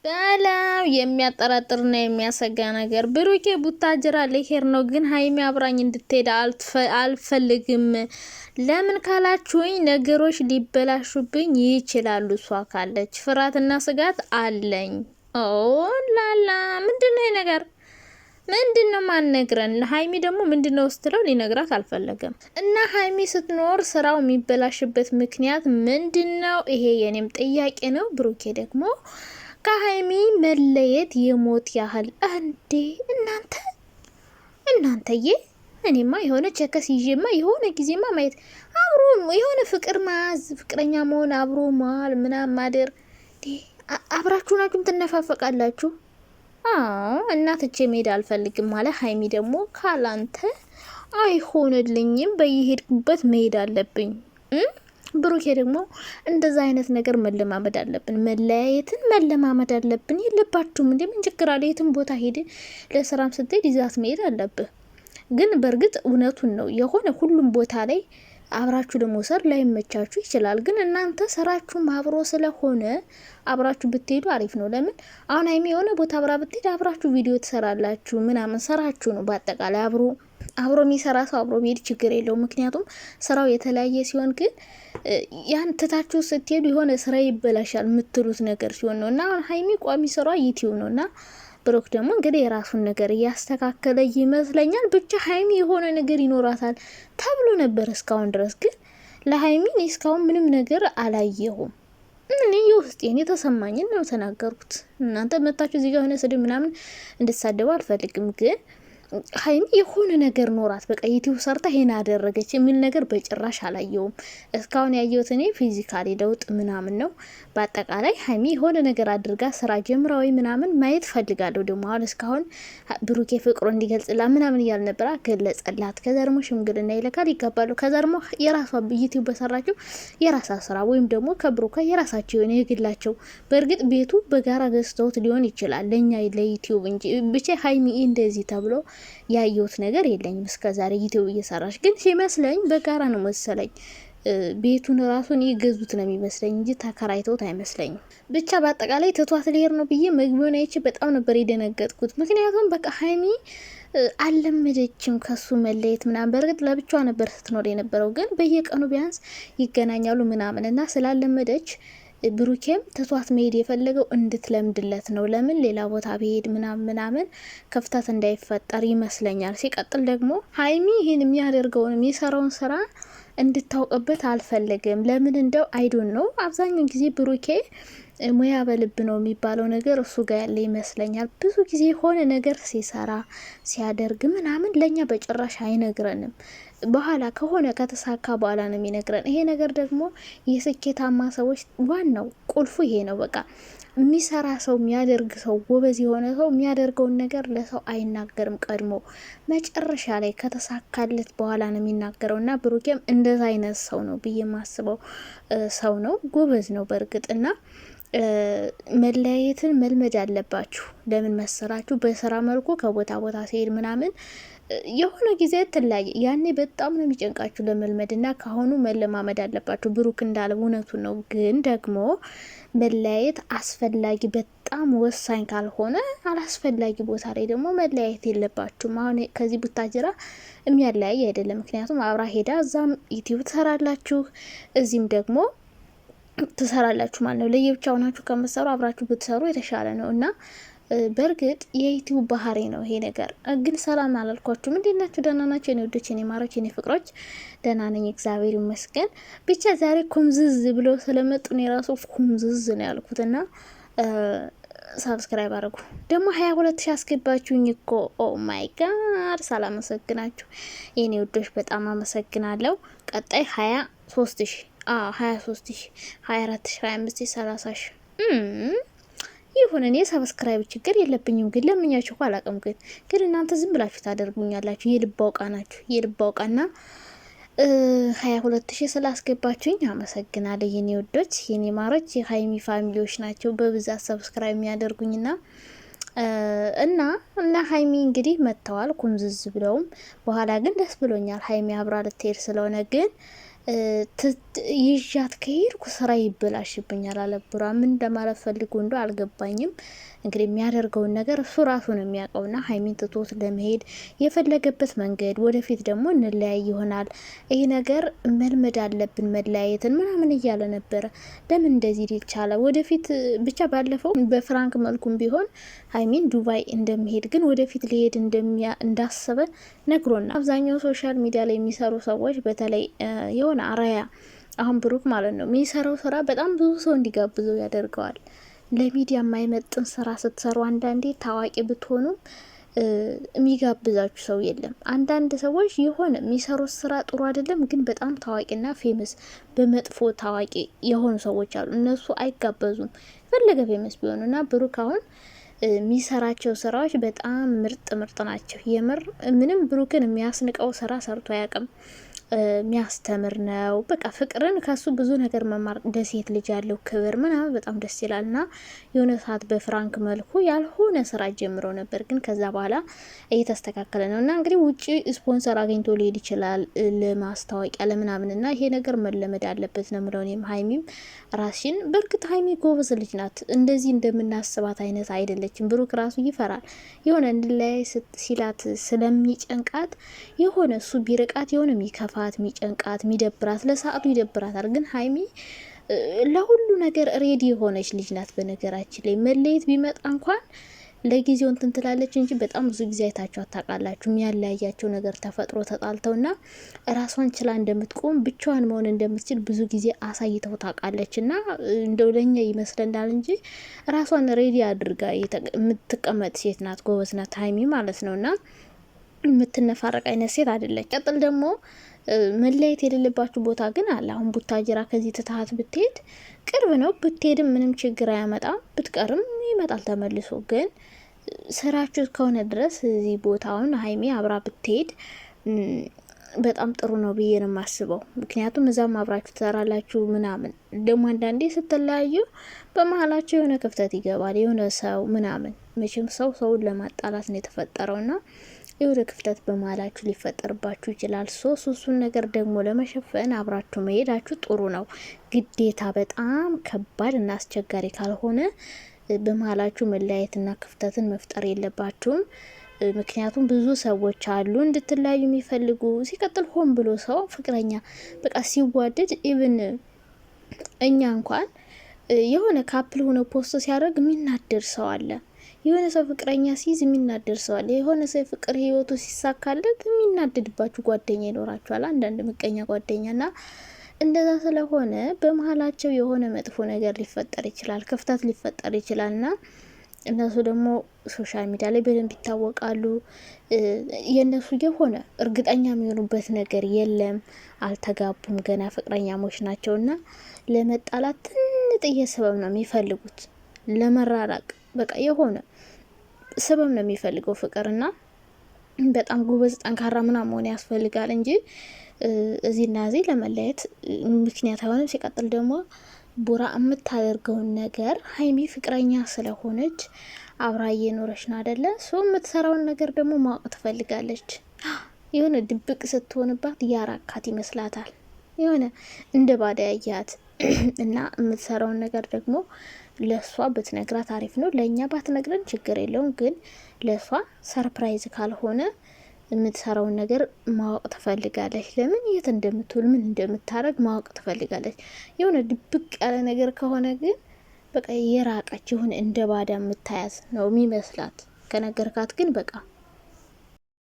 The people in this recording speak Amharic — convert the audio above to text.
በላው የሚያጠራጥርና የሚያሰጋ ነገር ብሩኬ ቡታጅራ ልሄድ ነው፣ ግን ሀይሚ አብራኝ እንድትሄድ አልፈልግም። ለምን ካላችሁኝ ነገሮች ሊበላሹብኝ ይችላሉ። እሷ ካለች ፍርሃትና ስጋት አለኝ። ኦ ላላ ምንድነው ይሄ ነገር? ምንድነው ማንነግረን? ሀይሚ ደግሞ ምንድነው ስትለው ሊነግራት አልፈለገም። እና ሀይሚ ስትኖር ስራው የሚበላሽበት ምክንያት ምንድነው? ይሄ የኔም ጥያቄ ነው። ብሩኬ ደግሞ ከሀይሚ መለየት የሞት ያህል እንዴ! እናንተዬ እኔማ የሆነ ቸከስ ይዤማ የሆነ ጊዜማ ማየት አብሮ የሆነ ፍቅር መያዝ ፍቅረኛ መሆን አብሮ መዋል ምናምን ማደር አብራችሁ ናችሁም ትነፋፈቃላችሁ። እናትቼ መሄድ አልፈልግም ማለት ሀይሚ ደግሞ ካላንተ አይሆንልኝም በየሄድኩበት መሄድ አለብኝ። ብሩኬ ደግሞ እንደዛ አይነት ነገር መለማመድ አለብን፣ መለያየትን መለማመድ አለብን። የለባችሁም እንዴ? ምን ችግር አለ? የትም ቦታ ሄድ ለስራም ስትሄድ ይዛት መሄድ አለብህ። ግን በእርግጥ እውነቱን ነው የሆነ ሁሉም ቦታ ላይ አብራችሁ ለመውሰድ ላይመቻችሁ ይችላል። ግን እናንተ ስራችሁም አብሮ ስለሆነ አብራችሁ ብትሄዱ አሪፍ ነው። ለምን አሁን ሀይሚ የሆነ ቦታ አብራ ብትሄድ አብራችሁ ቪዲዮ ትሰራላችሁ ምናምን ስራችሁ ነው። በአጠቃላይ አብሮ የሚሰራ ሰው አብሮ ቢሄድ ችግር የለውም። ምክንያቱም ስራው የተለያየ ሲሆን ግን ያን ትታችሁ ስትሄዱ የሆነ ስራ ይበላሻል የምትሉት ነገር ሲሆን ነው። እና አሁን ሀይሚ ቋሚ ስራ ዩቲዩብ ነው እና ብሩክ ደግሞ እንግዲህ የራሱን ነገር እያስተካከለ ይመስለኛል። ብቻ ሀይሚ የሆነ ነገር ይኖራታል ተብሎ ነበር እስካሁን ድረስ። ግን ለሀይሚ እኔ እስካሁን ምንም ነገር አላየሁም። እኔ የውስጤን የተሰማኝን ነው ተናገርኩት። እናንተ መታችሁ እዚህ ጋር ሆነ ስድብ ምናምን እንድትሳደቡ አልፈልግም። ግን ሀይሚ የሆነ ነገር ኖራት በቃ ዩቲዩብ ሰርታ ይሄን አደረገች የሚል ነገር በጭራሽ አላየውም። እስካሁን ያየሁት እኔ ፊዚካሊ ለውጥ ምናምን ነው። በአጠቃላይ ሀይሚ የሆነ ነገር አድርጋ ስራ ጀምራዊ ምናምን ማየት ፈልጋለሁ። ደግሞ አሁን እስካሁን ብሩኬ ፍቅሩ እንዲገልጽላት ምናምን እያል ነበራ፣ ገለጸላት። ከዛ ደግሞ ሽምግልና ይለካል፣ ይጋባሉ። ከዛ ደግሞ የራሷ ዩቲዩብ በሰራችው የራሳ ስራ ወይም ደግሞ ከብሩካ የራሳቸው የሆነ የግላቸው። በእርግጥ ቤቱ በጋራ ገዝተውት ሊሆን ይችላል ለእኛ ለዩቲዩብ እንጂ ብቻ ሀይሚ እንደዚህ ተብሎ ያየሁት ነገር የለኝም እስከዛሬ ዩቲዩብ እየሰራች። ግን ሲመስለኝ በጋራ ነው መሰለኝ ቤቱን ራሱን የገዙት ነው የሚመስለኝ እንጂ ተከራይተውት አይመስለኝም። ብቻ በአጠቃላይ ትቷት ሊሄድ ነው ብዬ መግቢውን አይቼ በጣም ነበር የደነገጥኩት። ምክንያቱም በቃ ሀይሚ አልለመደችም ከሱ መለየት ምናምን። በእርግጥ ለብቻዋ ነበር ስትኖር የነበረው፣ ግን በየቀኑ ቢያንስ ይገናኛሉ ምናምን እና ስላለመደች ብሩኬም ትቷት መሄድ የፈለገው እንድትለምድለት ነው። ለምን ሌላ ቦታ ብሄድ ምናምን ክፍተት እንዳይፈጠር ይመስለኛል። ሲቀጥል ደግሞ ሀይሚ ይህን የሚያደርገውን የሚሰራውን ስራ እንድታውቅበት አልፈለገም። ለምን እንደው አይዶን ነው። አብዛኛውን ጊዜ ብሩኬ ሙያ በልብ ነው የሚባለው ነገር እሱ ጋር ያለ ይመስለኛል። ብዙ ጊዜ የሆነ ነገር ሲሰራ ሲያደርግ ምናምን ለእኛ በጭራሽ አይነግረንም። በኋላ ከሆነ ከተሳካ በኋላ ነው የሚነግረን። ይሄ ነገር ደግሞ የስኬታማ ሰዎች ዋናው ቁልፉ ይሄ ነው። በቃ የሚሰራ ሰው የሚያደርግ ሰው ጎበዝ የሆነ ሰው የሚያደርገውን ነገር ለሰው አይናገርም። ቀድሞ መጨረሻ ላይ ከተሳካለት በኋላ ነው የሚናገረው። እና ብሩኬም እንደዛ አይነት ሰው ነው ብዬ የማስበው ሰው ነው። ጎበዝ ነው በእርግጥና መለያየትን መልመድ አለባችሁ። ለምን መሰራችሁ? በስራ መልኩ ከቦታ ቦታ ሲሄድ ምናምን የሆነ ጊዜ ትለያየ ያኔ በጣም ነው የሚጨንቃችሁ ለመልመድ እና ካሁኑ መለማመድ አለባችሁ። ብሩክ እንዳለ እውነቱ ነው። ግን ደግሞ መለያየት አስፈላጊ በጣም ወሳኝ ካልሆነ አላስፈላጊ ቦታ ላይ ደግሞ መለያየት የለባችሁም። አሁን ከዚህ ቡታጅራ የሚያለያይ አይደለም። ምክንያቱም አብራ ሄዳ እዛም ዩቲዩብ ትሰራላችሁ እዚህም ደግሞ ትሰራላችሁ ማለት ነው። ለየብቻ ሆናችሁ ከምትሰሩ አብራችሁ ብትሰሩ የተሻለ ነው እና በእርግጥ የዩቲዩብ ባህሪ ነው ይሄ ነገር። ግን ሰላም አላልኳችሁም? እንዴት ናችሁ? ደህና ናቸው የኔ ወዶች፣ የኔ ማሮች፣ የኔ ፍቅሮች? ደህና ነኝ እግዚአብሔር ይመስገን። ብቻ ዛሬ ኩምዝዝ ብሎ ስለመጡን የራሱ ኩምዝዝ ነው ያልኩት እና ሳብስክራይብ አድርጉ። ደግሞ 22,000 አስገባችሁኝ እኮ ኦ ማይ ጋድ! ሳላመሰግናችሁ የኔ ወዶች በጣም አመሰግናለሁ። ቀጣይ 23,000 23,000 24,000 25,000 30,000 ይሁን። እኔ ሰብስክራይብ ችግር የለብኝም፣ ግን ለምኛችሁ እኮ አላውቅም። ግን እናንተ ዝም ብላችሁ ታደርጉኛላችሁ። የልብ አውቃ ናችሁ። የልብ አውቃና 22,000 ስላስገባችሁኝ አመሰግናለሁ የኔ ወዶች፣ የኔ ማሮች። የሀይሚ ፋሚሊዎች ናቸው በብዛት ሰብስክራይብ የሚያደርጉኝና እና ሀይሚ እንግዲህ መጥተዋል ኩምዝዝ ብለውም። በኋላ ግን ደስ ብሎኛል ሀይሚ አብራ ልትሄድ ስለሆነ። ግን ይዣት ከሄድኩ ስራ ይበላሽብኛል አለ ቡራ። ምን እንደማለት ፈልጎ እንዶ አልገባኝም። እንግዲህ የሚያደርገውን ነገር እሱ ራሱ ነው የሚያውቀውና ሀይሚን ትቶት ለመሄድ የፈለገበት መንገድ፣ ወደፊት ደግሞ እንለያይ ይሆናል፣ ይህ ነገር መልመድ አለብን መለያየትን ምናምን እያለ ነበረ። ለምን እንደዚህ ሊል ቻለ? ወደፊት ብቻ ባለፈው በፍራንክ መልኩም ቢሆን ሀይሚን ዱባይ እንደሚሄድ ግን ወደፊት ሊሄድ እንዳሰበ ነግሮና አብዛኛው ሶሻል ሚዲያ ላይ የሚሰሩ ሰዎች በተለይ የሆነ አራያ አሁን ብሩክ ማለት ነው የሚሰራው ስራ በጣም ብዙ ሰው እንዲጋብዘው ያደርገዋል። ለሚዲያ የማይመጥን ስራ ስትሰሩ አንዳንዴ ታዋቂ ብትሆኑም የሚጋብዛችሁ ሰው የለም። አንዳንድ ሰዎች የሆነ የሚሰሩት ስራ ጥሩ አይደለም፣ ግን በጣም ታዋቂና ፌመስ በመጥፎ ታዋቂ የሆኑ ሰዎች አሉ። እነሱ አይጋበዙም ፈለገ ፌመስ ቢሆኑ እና ብሩክ አሁን የሚሰራቸው ስራዎች በጣም ምርጥ ናቸው። የምር ምንም ብሩክን የሚያስንቀው ስራ ሰርቶ አያውቅም። የሚያስተምር ነው። በቃ ፍቅርን ከሱ ብዙ ነገር መማር፣ እንደ ሴት ልጅ ያለው ክብር ምናምን በጣም ደስ ይላል። ና የሆነ ሰዓት በፍራንክ መልኩ ያልሆነ ስራ ጀምሮ ነበር፣ ግን ከዛ በኋላ እየተስተካከለ ነው። እና እንግዲህ ውጭ ስፖንሰር አግኝቶ ሊሄድ ይችላል ለማስታወቂያ ለምናምን፣ እና ይሄ ነገር መለመድ አለበት ነው ምለው። እኔም ሀይሚም ራስሽን በእርግጥ ሀይሚ ጎበዝ ልጅ ናት፣ እንደዚህ እንደምናስባት አይነት አይደለችም። ብሩክ ራሱ ይፈራል የሆነ እንድላይ ሲላት ስለሚጨንቃት የሆነ እሱ ቢርቃት የሆነ የሚከፋ ሚጨንቃት ሚደብራት ለሰዓቱ ይደብራታል። ግን ሀይሚ ለሁሉ ነገር ሬዲ የሆነች ልጅ ናት። በነገራችን ላይ መለየት ቢመጣ እንኳን ለጊዜው እንትን ትላለች እንጂ በጣም ብዙ ጊዜ አይታችሁ አታውቃላችሁ። የሚያለያያቸው ነገር ተፈጥሮ ተጣልተውና ራሷን ችላ እንደምትቆም ብቻዋን መሆን እንደምትችል ብዙ ጊዜ አሳይተው ታውቃለች። እና እንደው ለኛ ይመስለናል እንጂ ራሷን ሬዲ አድርጋ የምትቀመጥ ሴት ናት። ጎበዝ ናት ሀይሚ ማለት ነውና የምትነፋረቅ አይነት ሴት አይደለች። ቀጥል ደግሞ መለየት የሌለባችሁ ቦታ ግን አለ። አሁን ቡታጅራ ከዚህ ትታት ብትሄድ ቅርብ ነው። ብትሄድም ምንም ችግር አያመጣም፣ ብትቀርም ይመጣል ተመልሶ። ግን ስራችሁ ከሆነ ድረስ እዚህ ቦታውን ሀይሚ አብራ ብትሄድ በጣም ጥሩ ነው ብዬ ነው የማስበው። ምክንያቱም እዛም አብራችሁ ትሰራላችሁ ምናምን። ደግሞ አንዳንዴ ስትለያዩ በመሀላቸው የሆነ ክፍተት ይገባል፣ የሆነ ሰው ምናምን። መቼም ሰውን ለማጣላት ነው የተፈጠረውና የሆነ ክፍተት በመሀላችሁ ሊፈጠርባችሁ ይችላል። እሱን ነገር ደግሞ ለመሸፈን አብራችሁ መሄዳችሁ ጥሩ ነው። ግዴታ በጣም ከባድ እና አስቸጋሪ ካልሆነ በመሀላችሁ መለያየትና ክፍተትን መፍጠር የለባችሁም። ምክንያቱም ብዙ ሰዎች አሉ እንድትለያዩ የሚፈልጉ። ሲቀጥል ሆን ብሎ ሰው ፍቅረኛ በቃ ሲዋደድ ኢቭን እኛ እንኳን የሆነ ካፕል ሆነ ፖስት ሲያደርግ የሚናደር ሰው አለ። የሆነ ሰው ፍቅረኛ ሲይዝ የሚናደድ ሰው አለ። የሆነ ሰው ፍቅር ህይወቱ ሲሳካለት የሚናደድባችሁ ጓደኛ ይኖራችኋል። አንዳንድ ምቀኛ ጓደኛና እንደዛ ስለሆነ በመሀላቸው የሆነ መጥፎ ነገር ሊፈጠር ይችላል፣ ክፍተት ሊፈጠር ይችላልና እነሱ ደግሞ ሶሻል ሚዲያ ላይ በደንብ ይታወቃሉ። የእነሱ የሆነ እርግጠኛ የሚሆኑበት ነገር የለም። አልተጋቡም፣ ገና ፍቅረኛሞች ናቸውና ለመጣላት ትንጥዬ ሰበብ ነው የሚፈልጉት፣ ለመራራቅ በቃ የሆነ ሰበብ ነው የሚፈልገው ፍቅርና በጣም ጎበዝ ጠንካራ ምናምን መሆን ያስፈልጋል እንጂ እዚህና እዚህ ለመለየት ምክንያት አይሆንም። ሲቀጥል ደግሞ ቡራ የምታደርገውን ነገር ሀይሚ ፍቅረኛ ስለሆነች አብራ እየኖረች ነው አይደለ? የምትሰራውን ነገር ደግሞ ማወቅ ትፈልጋለች። የሆነ ድብቅ ስትሆንባት ያራካት ይመስላታል፣ የሆነ እንደ ባዳ ያያት እና የምትሰራውን ነገር ደግሞ ለሷ ብትነግራት አሪፍ ነው። ለእኛ ባትነግረን ችግር የለውም፣ ግን ለሷ ሰርፕራይዝ ካልሆነ የምትሰራውን ነገር ማወቅ ትፈልጋለች። ለምን የት እንደምትውል ምን እንደምታረግ ማወቅ ትፈልጋለች። የሆነ ድብቅ ያለ ነገር ከሆነ ግን በቃ የራቀች ይሁን እንደ ባዳ የምታያዝ ነው የሚመስላት። ከነገርካት ግን በቃ